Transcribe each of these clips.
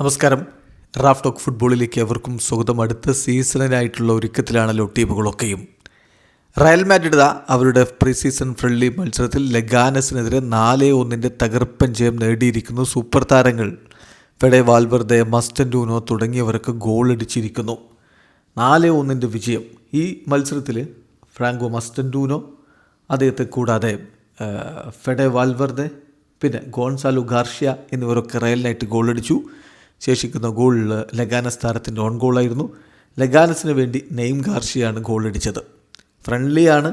നമസ്കാരം. Raf talk ഫുട്ബോളിലേക്ക് അവർക്കും സ്വാഗതം. അടുത്ത സീസണിനായിട്ടുള്ള ഒരുക്കത്തിലാണല്ലോ ടീമുകളൊക്കെയും. റയൽ മാഡ്രിഡ് അവരുടെ പ്രീ സീസൺ ഫ്രണ്ട്ലി മത്സരത്തിൽ ലെഗാനസിനെതിരെ 4-1 തകർപ്പൻ ജയം നേടിയിരിക്കുന്നു. സൂപ്പർ താരങ്ങൾ ഫെഡെ വാൽവർദെ, മസ്റ്റൻഡൂനോ തുടങ്ങിയവരൊക്കെ ഗോളടിച്ചിരിക്കുന്നു. 4-1 വിജയം. ഈ മത്സരത്തിൽ ഫ്രാങ്കോ മസ്റ്റൻഡൂനോ, അദ്ദേഹത്തെ കൂടാതെ ഫെഡെ വാൽവർദെ, പിന്നെ ഗോൺസാലോ ഗാർഷ്യ എന്നിവരൊക്കെ റയലിനായിട്ട് ഗോളടിച്ചു. ശേഷിക്കുന്ന ഗോൾ ലെഗാനസ് താരത്തിൻ്റെ ഓൺ ഗോളായിരുന്നു. ലെഗാനസിന് വേണ്ടി നെയ്ം ഗാർഷ്യയാണ് ഗോളടിച്ചത്. ഫ്രണ്ട്ലിയാണ്,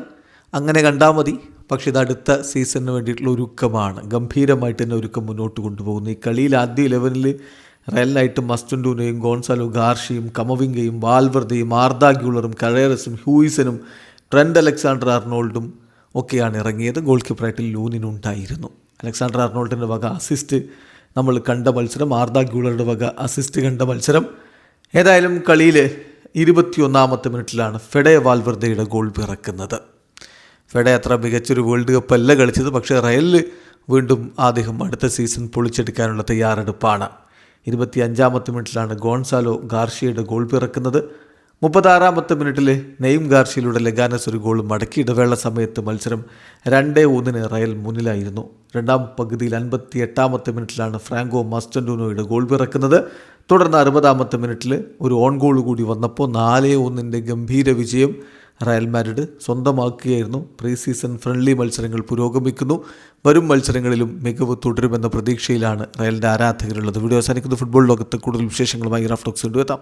അങ്ങനെ കണ്ടാൽ മതി. പക്ഷേ ഇത് അടുത്ത സീസണിന് വേണ്ടിയിട്ടുള്ള ഒരുക്കമാണ്. ഗംഭീരമായിട്ട് തന്നെ ഒരുക്കം മുന്നോട്ട് കൊണ്ടുപോകുന്നു. ഈ കളിയിൽ ആദ്യ 11-ൽ റയലിനായിട്ട് മസ്റ്റൻഡൂനോയും ഗോൺസാലോ ഗാർഷ്യയും കമവിംഗയും വാൽവർദയും ആർദാ ഗ്യൂളറും കറേറസും ഹ്യൂയിസനും ട്രെൻഡ് അലക്സാണ്ടർ ആർണോൾഡും ഒക്കെയാണ് ഇറങ്ങിയത്. ഗോൾ കീപ്പറായിട്ട് ലൂനിനുണ്ടായിരുന്നു. അലക്സാണ്ടർ ആർണോൾഡിൻ്റെ വക അസിസ്റ്റ് നമ്മൾ കണ്ട മത്സരം, ആർദാ ഗ്യൂളറുടെ വക അസിസ്റ്റ് കണ്ട മത്സരം. ഏതായാലും കളിയിൽ 21-ാമത്തെ മിനിറ്റിലാണ് ഫെഡെ വാൽവർദയുടെ ഗോൾ പിറക്കുന്നത്. ഫെഡെ അത്ര മികച്ചൊരു വേൾഡ് കപ്പ് അല്ല കളിച്ചത്, പക്ഷേ റയലിൽ വീണ്ടും അദ്ദേഹം അടുത്ത സീസൺ പൊളിച്ചെടുക്കാനുള്ള തയ്യാറെടുപ്പാണ്. 25-ാമത്തെ മിനിറ്റിലാണ് ഗോൺസാലോ ഗാർഷ്യയുടെ ഗോൾ പിറക്കുന്നത്. 36-ാമത്തെ മിനിറ്റിൽ നെയ്ം ഗാർഷ്യയിലൂടെ ലെഗാനസ് ഒരു ഗോൾ മടക്കി. ഇടവേള സമയത്ത് മത്സരം 2-1 റയൽ മുന്നിലായിരുന്നു. രണ്ടാം പകുതിയിൽ 58-ാമത്തെ മിനിറ്റിലാണ് ഫ്രാങ്കോ മസ്റ്റൻഡൂനോയുടെ ഗോൾ പിറക്കുന്നത്. തുടർന്ന് 60-ാമത്തെ മിനിറ്റിൽ ഒരു ഓൺ ഗോൾ കൂടി വന്നപ്പോൾ 4-1 ഗംഭീര വിജയം റയൽ മാഡ്രിഡ് സ്വന്തമാക്കുകയായിരുന്നു. പ്രീ സീസൺ ഫ്രണ്ട്ലി മത്സരങ്ങൾ പുരോഗമിക്കുന്നു. വരും മത്സരങ്ങളിലും മികവ് തുടരുമെന്ന പ്രതീക്ഷയിലാണ് റയലിൻ്റെ ആരാധകരുള്ളത്. വീഡിയോ അവസാനിക്കുന്ന ഫുട്ബോൾ ലോകത്ത് കൂടുതൽ വിശേഷങ്ങളുമായി റാഫ് ടോക്സ് കൊണ്ടുവെത്താം.